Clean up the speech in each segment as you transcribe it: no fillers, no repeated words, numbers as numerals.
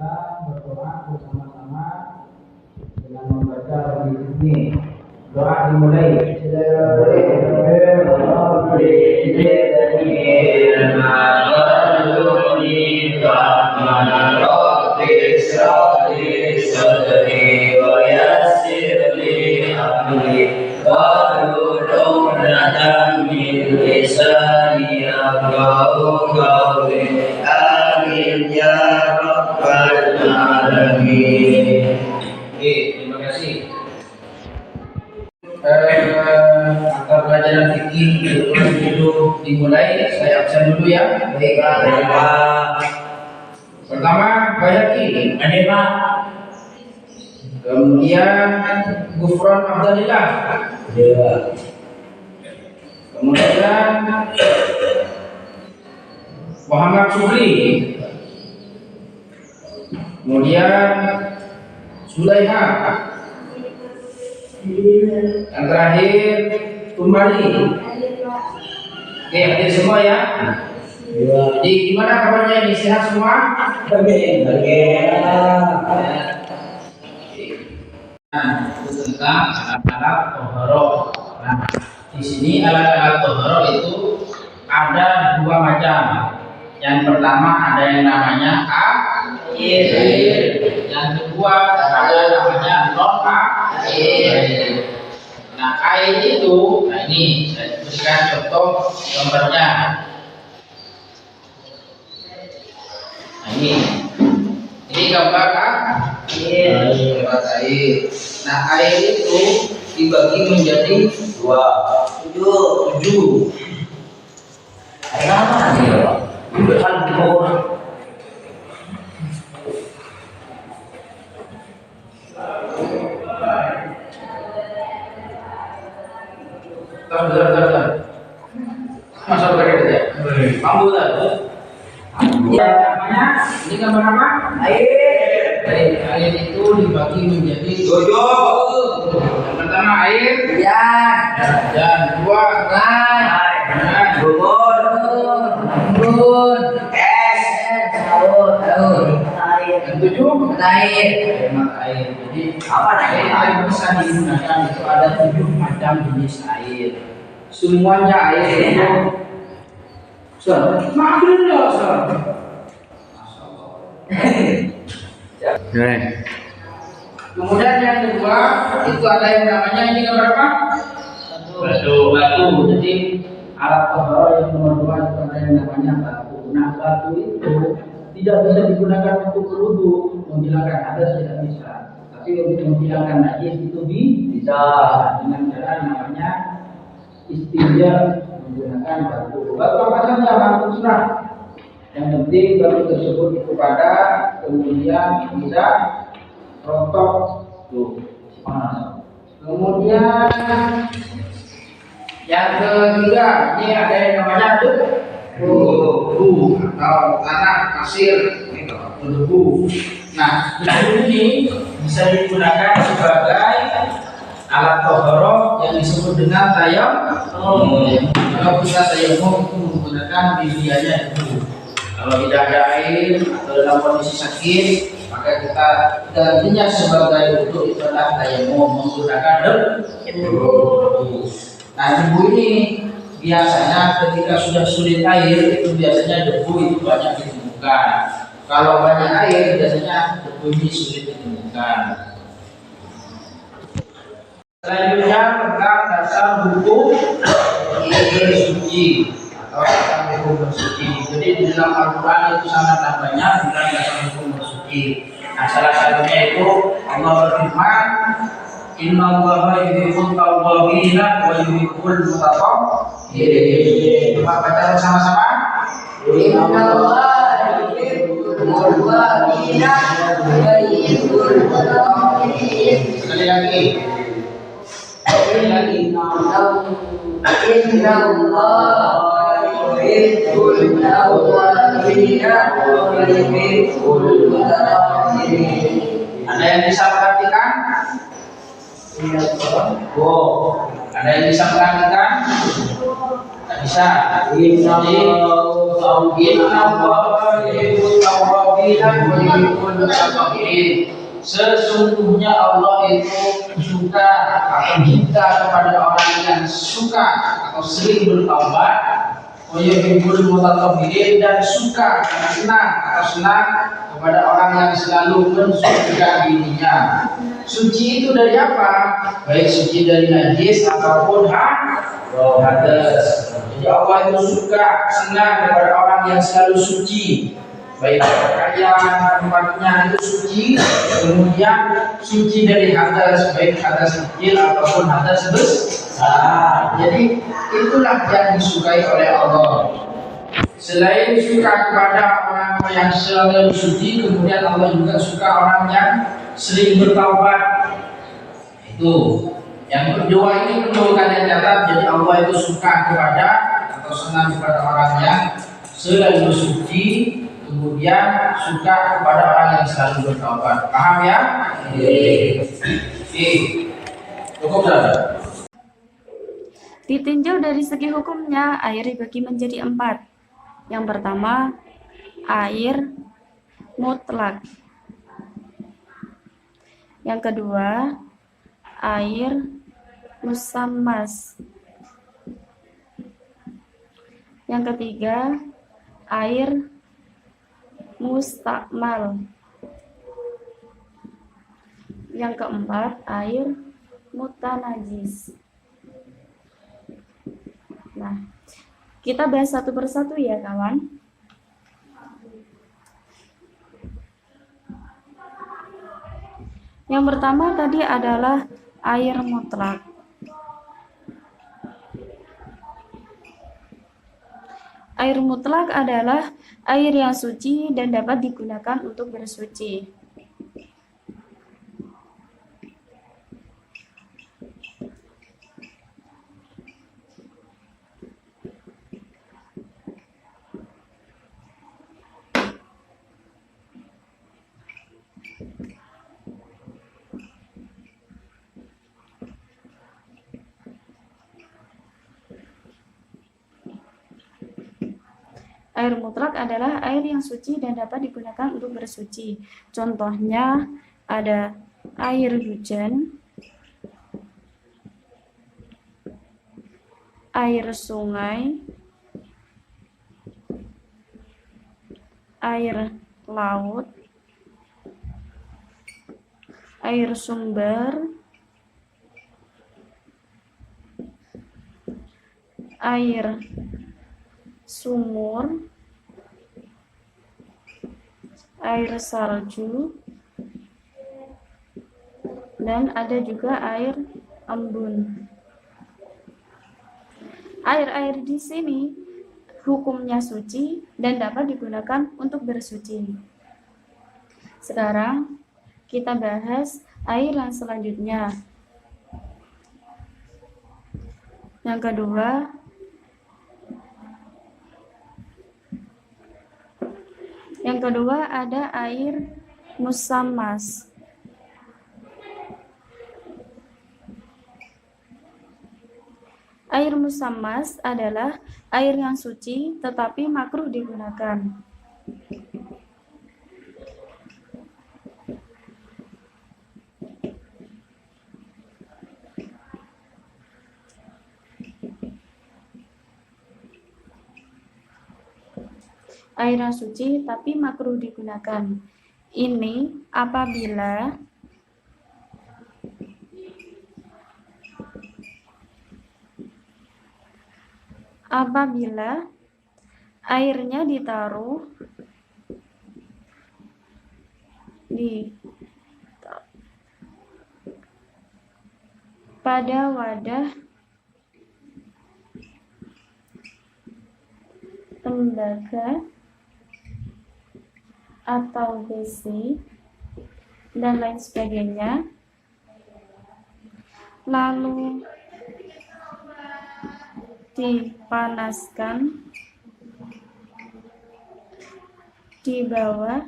kita berdoa bersama-sama dengan membaca ini. Doa dimulai. Amin ya rabbal alamin. Terima kasih. Mata pelajaran fikih itu dimulai. Saya absen dulu ya. Baik, Pak. Pertama Bayaki, Ada, Pak. kemudian Gufron Abdalillah, Ada. kemudian Muhammad Sufri, kemudian Sulaiha, yang terakhir Tumbali. Oke, hadir semua ya. Jadi gimana kabarnya ini, sehat semua? Baik. Nah, itu tentang alat-alat toharo. Nah, di sini alat-alat toharo itu ada dua macam. Yang pertama ada yang namanya air. Yang kedua ada yang namanya non air. Nah, air itu, nah ini saya berikan contoh gambarnya. Nah, ini gambar air. Nah, air itu dibagi menjadi tujuh. Air apa sih, Pak? Itu kan di bawah. Bentar. Masuk pakai aja. Mampu tak? Ya, namanya ini gambar apa? Air. Air itu dibagi menjadi Tujuh. Yang pertama air, Ya. dan dua Es. yang tujuh Air. mata air. Jadi Apa air namanya? yang bisa digunakan itu ada 7 macam jenis air. Semuanya air itu. Maklum ya, Kemudian yang kedua itu ada yang namanya ini gambar apa? Batu. Jadi alat toharo yang nomor 2 itu ada yang namanya batu. Nah, batu itu tidak bisa digunakan untuk berwudu, menghilangkan hadas tidak bisa. Tapi untuk menghilangkan najis itu bisa dengan cara namanya istinja menggunakan batu. Batu apa saja? Batu sunnah. Yang penting batu tersebut itu padat, kemudian bisa rontok tuh panas. Kemudian yang ketiga ini ada yang namanya debu atau tanah pasir itu debu. Nah, debu ini bisa digunakan sebagai alat toharo yang disebut dengan tayamum. Kalau kita tayamum itu menggunakan bibianya debu. Kalau tidak ada air atau dalam kondisi sakit, maka kita gantinya sebagai wudhu itu adalah tayamum menggunakan debu. Nah, debu ini biasanya ketika sudah sulit air itu biasanya debu itu banyak ditemukan. Kalau banyak air biasanya debu ini sulit ditemukan. Selanjutnya tentang dasar hukum suci atau dasar hukum bersuci. Jadi di dalam Al-Quran itu sangat banyak tentang dasar hukum bersuci. Nah, salah satunya itu Allah berfirman, Inna Allaha yuhibbul tawwabina wa yuhibbul mutatahhirin. Coba baca bersama-sama. Inna Allaha yuhibbul tawwabina wa yuhibbul mutatahhirin. Sekali lagi. Inna Allaha yuhibbul tawwabina wa yuhibbul mutatahhirin. Ada yang bisa perhatikan? Ada yang bisa perhatikan? Tidak bisa. Inna Allaha yuhibbul tawwabina mutatahhiran wa yuhibbul mutatahhirin. Sesungguhnya Allah itu suka atau cinta kepada orang yang suka atau sering bertaubat, wa yuhibbul mutatahhirin, dan suka senang kepada orang yang selalu mensucikan dirinya. Suci itu dari apa? Baik suci dari najis ataupun hadas. Jadi Allah itu suka senang kepada orang yang selalu suci, baik pakaian tempatnya itu suci, kemudian suci dari hadas, baik hadas kecil ataupun hadas besar. Jadi itulah yang disukai oleh Allah. Selain suka kepada orang yang selalu suci, kemudian Allah juga suka orang yang sering bertaubat. Itu yang kedua, ini perlu kalian catat. Jadi Allah itu suka kepada atau senang kepada orang yang selalu suci, kemudian suka kepada orang yang selalu bertaubat. Paham ya? Cukup sudah. Ditinjau dari segi hukumnya, air dibagi menjadi 4. Yang pertama, air mutlak. Yang kedua, air musammas. Yang ketiga, air mustakmal. Yang keempat, air mutanajis. Nah, kita bahas satu persatu ya kawan. Yang pertama tadi adalah air mutlak. Air mutlak adalah air yang suci dan dapat digunakan untuk bersuci. Air mutlak adalah air yang suci dan dapat digunakan untuk bersuci. Contohnya ada air hujan, air sungai, air laut, air sumber, air sumur, air salju, dan ada juga air embun. Air-air di sini hukumnya suci dan dapat digunakan untuk bersuci. Sekarang kita bahas air yang selanjutnya. Yang kedua ada air musammas. Air musammas adalah air yang suci tetapi makruh digunakan. Air yang suci tapi makruh digunakan. Ini apabila airnya ditaruh pada wadah tembaga atau besi dan lain sebagainya, lalu dipanaskan di bawah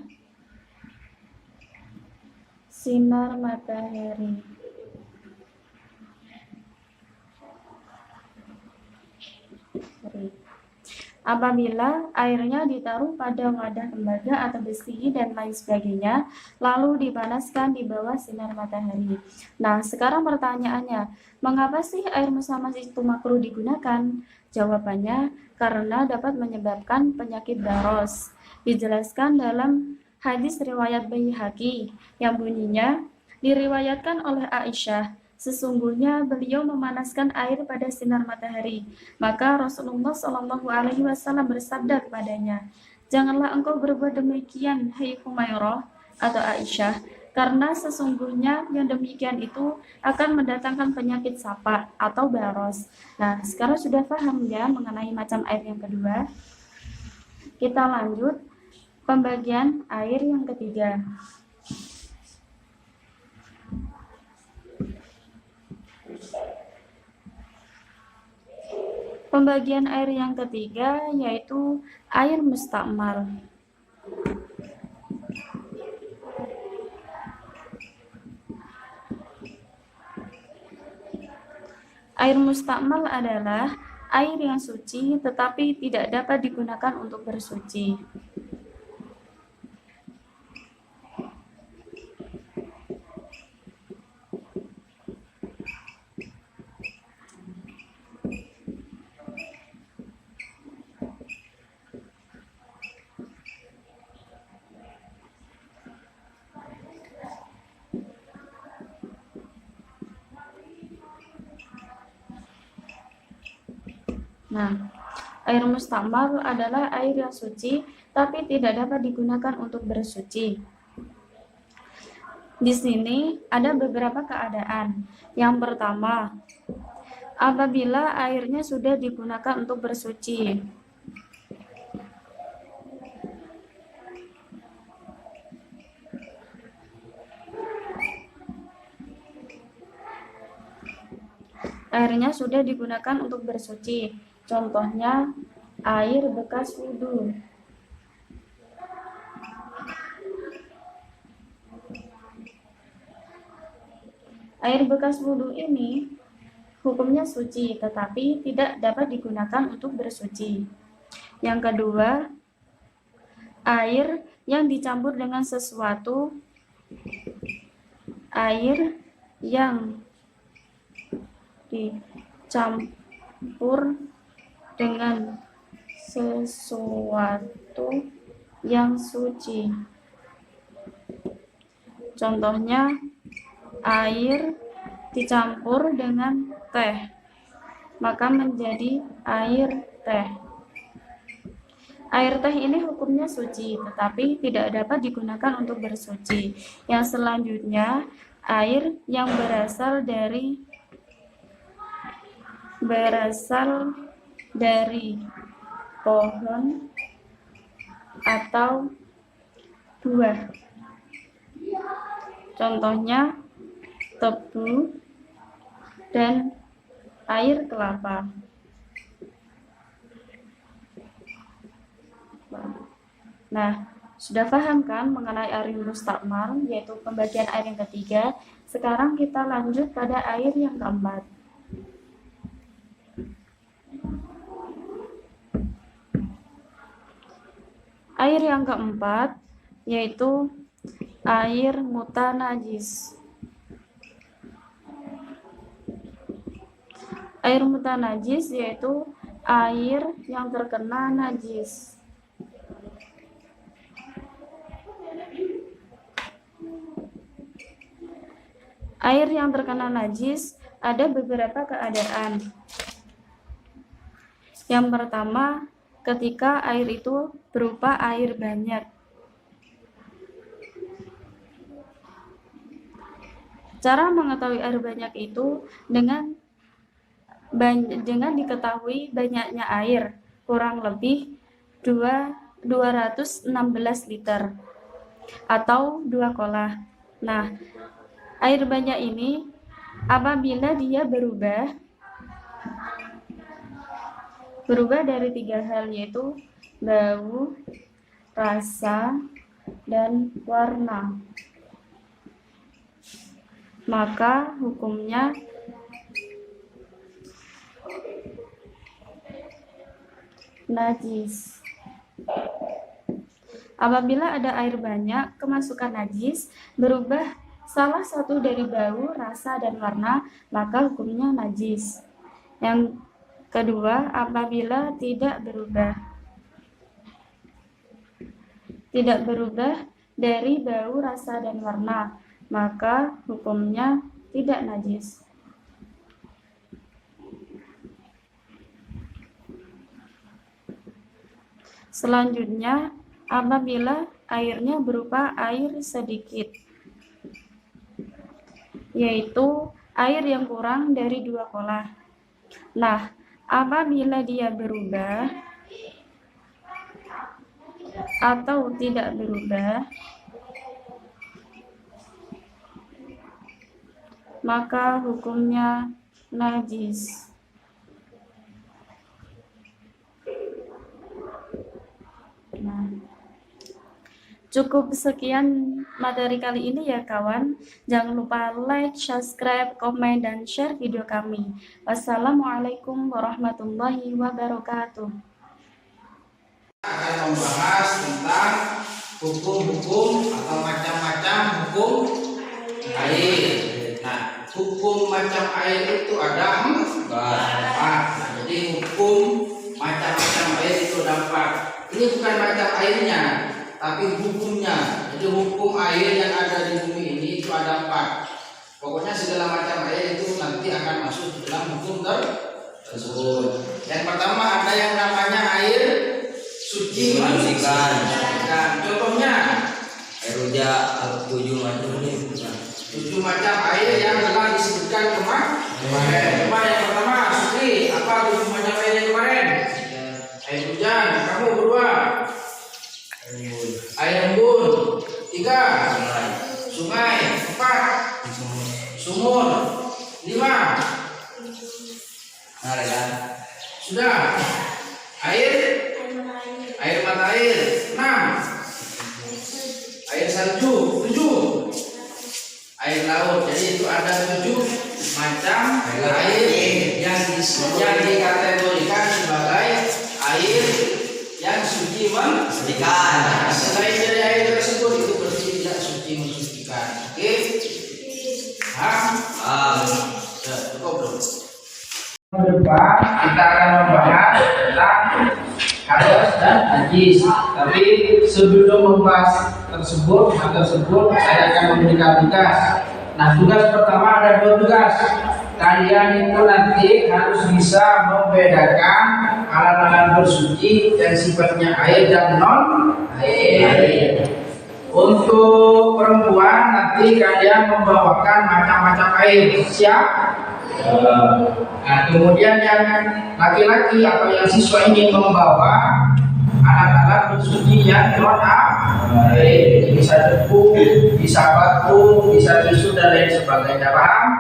sinar matahari. Apabila airnya ditaruh pada wadah tembaga atau besi dan lain sebagainya, lalu dipanaskan di bawah sinar matahari. Nah, sekarang pertanyaannya, mengapa sih air musamas itu makruh digunakan? Jawabannya, karena dapat menyebabkan penyakit baros. Dijelaskan dalam hadis riwayat Baihaqi yang bunyinya, diriwayatkan oleh Aisyah, sesungguhnya beliau memanaskan air pada sinar matahari. Maka Rasulullah Shallallahu Alaihi Wasallam bersabda kepadanya, janganlah engkau berbuat demikian, hai Humairah atau Aisyah, karena sesungguhnya yang demikian itu akan mendatangkan penyakit sapak atau baros. Nah, sekarang sudah paham ya mengenai macam air yang kedua. Kita lanjut pembagian air yang ketiga. Pembagian air yang ketiga yaitu air mustakmal. Air mustakmal adalah air yang suci tetapi tidak dapat digunakan untuk bersuci. Nah, air mustakmal adalah air yang suci tapi tidak dapat digunakan untuk bersuci. Di sini ada beberapa keadaan. Yang pertama, apabila airnya sudah digunakan untuk bersuci. Airnya sudah digunakan untuk bersuci. Contohnya air bekas wudhu. Air bekas wudhu ini hukumnya suci, tetapi tidak dapat digunakan untuk bersuci. Yang kedua, air yang dicampur dengan sesuatu, air yang dicampur dengan sesuatu yang suci. Contohnya, air dicampur dengan teh, maka menjadi air teh. Air teh ini hukumnya suci, tetapi tidak dapat digunakan untuk bersuci. Yang selanjutnya, air yang berasal dari pohon atau buah. Contohnya tebu dan air kelapa. Nah, sudah paham kan mengenai air mustakmal, yaitu pembagian air yang ketiga. Sekarang kita lanjut pada air yang keempat. Air yang keempat yaitu air mutanajis. Air mutanajis yaitu air yang terkena najis. Air yang terkena najis ada beberapa keadaan. Yang pertama, ketika air itu berupa air banyak. Cara mengetahui air banyak itu dengan diketahui banyaknya air, kurang lebih 216 liter atau 2 kolah. Nah, air banyak ini apabila dia berubah dari 3 hal, yaitu bau, rasa, dan warna, maka hukumnya najis. Apabila ada air banyak, kemasukan najis berubah salah satu dari bau, rasa, dan warna, maka hukumnya najis. Yang kedua, apabila tidak berubah dari bau, rasa, dan warna, maka hukumnya tidak najis. Selanjutnya, apabila airnya berupa air sedikit, yaitu air yang kurang dari 2 kolah. Nah, apabila dia berubah atau tidak berubah, maka hukumnya najis. Nah, cukup sekian materi kali ini ya kawan. Jangan lupa like, subscribe, komen, dan share video kami. Wassalamualaikum warahmatullahi wabarakatuh. Akan membahas tentang hukum-hukum atau macam-macam hukum air. Nah, hukum macam air itu ada 4. Jadi hukum macam-macam air itu ada 4. Ini bukan macam airnya, tapi hukumnya. Jadi hukum air yang ada di bumi ini itu ada 4. Pokoknya segala macam air itu nanti akan masuk di dalam hukum tersebut. Yang pertama ada yang namanya air suci membersihkan. Nah, contohnya Air hujan 7 macam ini. 7 macam air yang telah disebutkan kemarin. Coba yang pertama, Sukri, apa 7 macam air yang kemarin? Air hujan. Kamu berdua? Air embun. 3 sungai. 4 sumur. 5 sudah. Air mata air. 6 air salju. 7 air laut. Jadi itu ada 7 macam air yang dikategorikan sebagai air yang suci membersihkan. Selain dari air tersebut itu bersih tidak suci mensucikan. Oke? Cukup belum? Depan kita akan membahas tentang hadas dan najis. Tapi sebelum membahas tersebut saya akan memberikan tugas. Nah, tugas pertama ada 2 tugas. Kalian itu nanti harus bisa membedakan alat-alat bersuci dan sifatnya air dan non air. Untuk perempuan nanti kalian membawakan macam-macam air. Siap? Nah, kemudian yang laki-laki atau yang siswa ini membawa alat-alat bersuci yang non air. Bisa debu, bisa batu, bisa tisu dan lain sebagainya. Paham?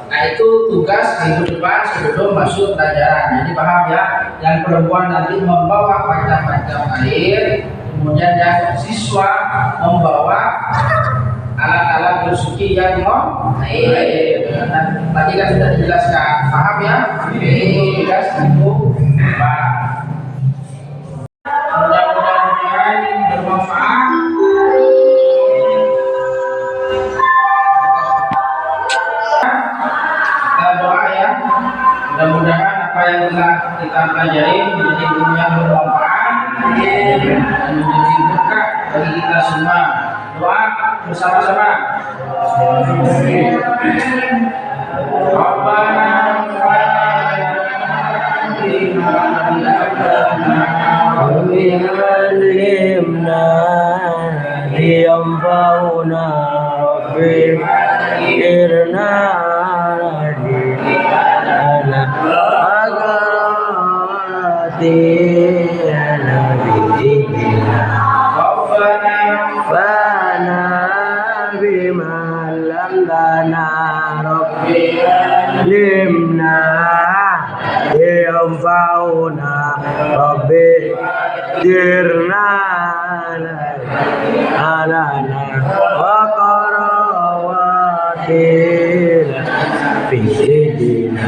Nah, itu tugas minggu depan sebelum masuk pelajaran. Jadi paham ya? Yang perempuan nanti membawa macam-macam air, kemudian yang siswa membawa alat-alat bersuci yang non air. Nah, tadi kan sudah dijelaskan. Paham ya? Ini tugas minggu depan. Mudah-mudahan bermanfaat. Kita doa ya. Mudah-mudahan apa yang telah kita pelajari menjadi ilmu yang bermanfaat dan menjadi berkah bagi kita semua. Doa bersama-sama. علمنا ينفعنا بغيرنا ردنا أغراضنا بديننا فانا بما علمنا ربي علمنا ينفعنا ربي dirna alana waqarawatil fi sidina